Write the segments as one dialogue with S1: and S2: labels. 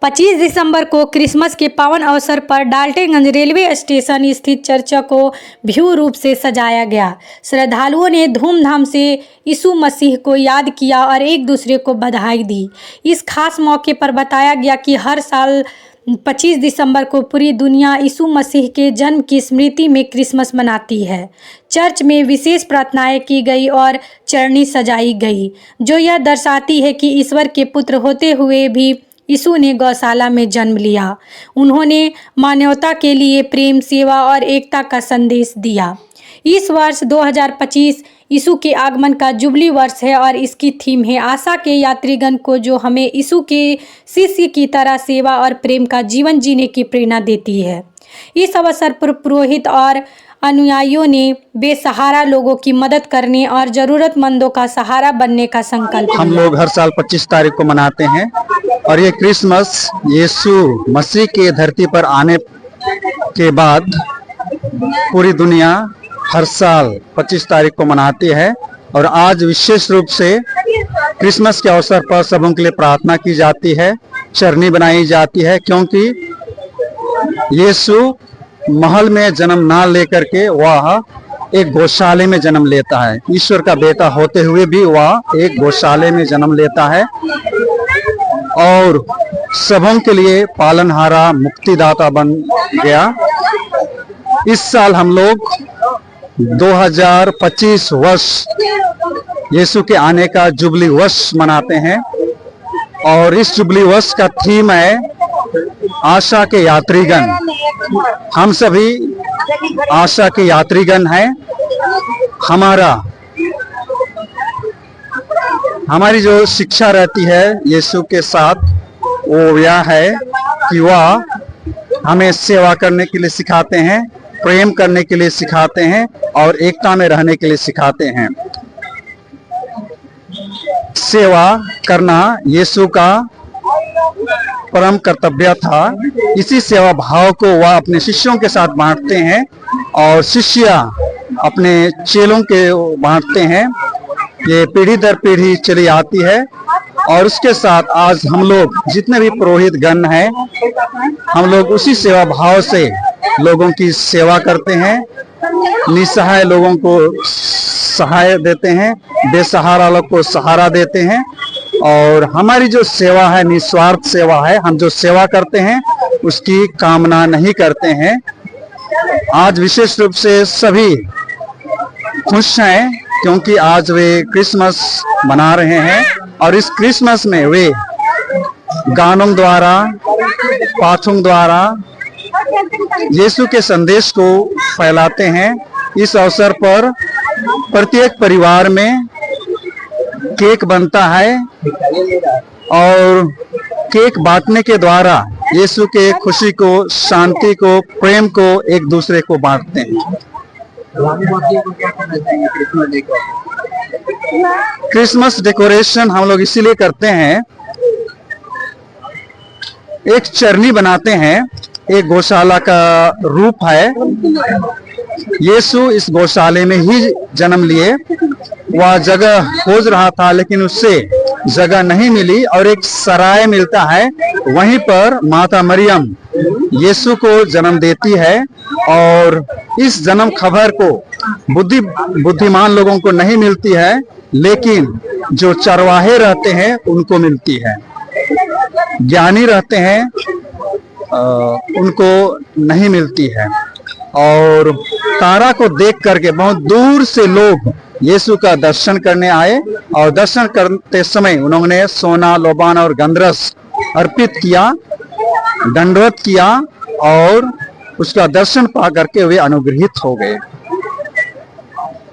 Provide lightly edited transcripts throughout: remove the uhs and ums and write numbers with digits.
S1: 25 दिसंबर को क्रिसमस के पावन अवसर पर डाल्टनगंज रेलवे स्टेशन स्थित चर्च को भव्य रूप से सजाया गया। श्रद्धालुओं ने धूमधाम से यीशु मसीह को याद किया और एक दूसरे को बधाई दी। इस खास मौके पर बताया गया कि हर साल 25 दिसंबर को पूरी दुनिया यीशु मसीह के जन्म की स्मृति में क्रिसमस मनाती है। चर्च में विशेष प्रार्थनाएं की गई और चरनी सजाई गई, जो यह दर्शाती है कि ईश्वर के पुत्र होते हुए भी यीशु ने गौशाला में जन्म लिया। उन्होंने मानवता के लिए प्रेम, सेवा और एकता का संदेश दिया। इस वर्ष 2025 यीशु के आगमन का जुबली वर्ष है और इसकी थीम है आशा के यात्रीगण को, जो हमें यीशु के शिष्य की तरह सेवा और प्रेम का जीवन जीने की प्रेरणा देती है। इस अवसर पर पुरोहित और अनुयायियों ने बेसहारा लोगों की मदद करने और जरूरतमंदों का सहारा बनने का संकल्प
S2: हम लोग हर साल 25 तारीख को मनाते हैं और ये क्रिसमस यीशु मसीह के धरती पर आने के बाद पूरी दुनिया हर साल 25 तारीख को मनाती है। और आज विशेष रूप से क्रिसमस के अवसर पर सबों के लिए प्रार्थना की जाती है, चरनी बनाई जाती है, क्योंकि यीशु महल में जन्म ना लेकर के वह एक गौशाले में जन्म लेता है। ईश्वर का बेटा होते हुए भी वह एक गौशाले में जन्म लेता है और सबों के लिए पालनहारा, मुक्तिदाता बन गया। इस साल हम लोग 2025 वर्ष यीशु के आने का जुबली वर्ष मनाते हैं और इस जुबली वर्ष का थीम है आशा के यात्रीगण। हम सभी आशा के यात्रीगण हैं। हमारी जो शिक्षा रहती है यीशु के साथ वो यह है कि वह हमें सेवा करने के लिए सिखाते हैं, प्रेम करने के लिए सिखाते हैं और एकता में रहने के लिए सिखाते हैं। सेवा करना यीशु का परम कर्तव्य था। इसी सेवा भाव को वह अपने शिष्यों के साथ बांटते हैं और शिष्य अपने चेलों के बांटते हैं। ये पीढ़ी दर पीढ़ी चली आती है और उसके साथ आज हम लोग जितने भी पुरोहित गण हैं, हम लोग उसी सेवा भाव से लोगों की सेवा करते हैं, निसहाय लोगों को सहाय देते हैं, बेसहारा लोग को सहारा देते हैं। और हमारी जो सेवा है निस्वार्थ सेवा है। हम जो सेवा करते हैं उसकी कामना नहीं करते हैं। आज विशेष रूप से सभी खुश हैं क्योंकि आज वे क्रिसमस मना रहे हैं और इस क्रिसमस में वे गानों द्वारा, पाठों द्वारा यीशु के संदेश को फैलाते हैं। इस अवसर पर प्रत्येक परिवार में केक बनता है और केक बांटने के द्वारा यीशु के खुशी को, शांति को, प्रेम को एक दूसरे को बांटते हैं। क्रिसमस डेकोरेशन हम लोग इसीलिए करते हैं, एक चरनी बनाते हैं, एक गौशाला का रूप है। यीशु इस गौशाले में ही जन्म लिए। वह जगह खोज रहा था लेकिन उससे जगह नहीं मिली और एक सराय मिलता है, वहीं पर माता मरियम यीशु को जन्म देती है और इस जन्म खबर को बुद्धिमान लोगों को नहीं मिलती है, लेकिन जो चरवाहे रहते हैं उनको मिलती है। ज्ञानी रहते हैं उनको नहीं मिलती है। और तारा को देख करके बहुत दूर से लोग यीशु का दर्शन करने आए और दर्शन करते समय उन्होंने सोना, लोबान और गंधरस अर्पित किया, दंडवत किया और उसका दर्शन पा करके वे अनुग्रहित हो गए।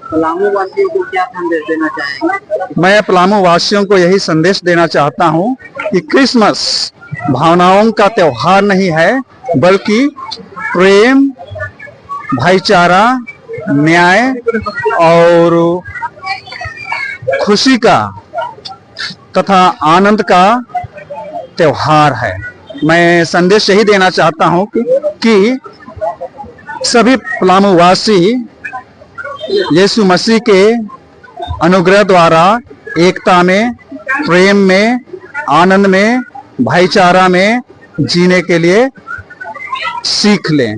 S3: पलामू वासियों को क्या संदेश देना चाहेंगे?
S2: मैं पलामू वासियों को यही संदेश देना चाहता हूँ कि क्रिसमस भावनाओं का त्योहार नहीं है, बल्कि प्रेम, भाईचारा, न्याय और खुशी का तथा आनंद का त्योहार है। मैं संदेश यही देना चाहता हूं कि सभी पलामू वासी यीशु मसीह के अनुग्रह द्वारा एकता में, प्रेम में, आनंद में, भाईचारा में जीने के लिए सीख लें।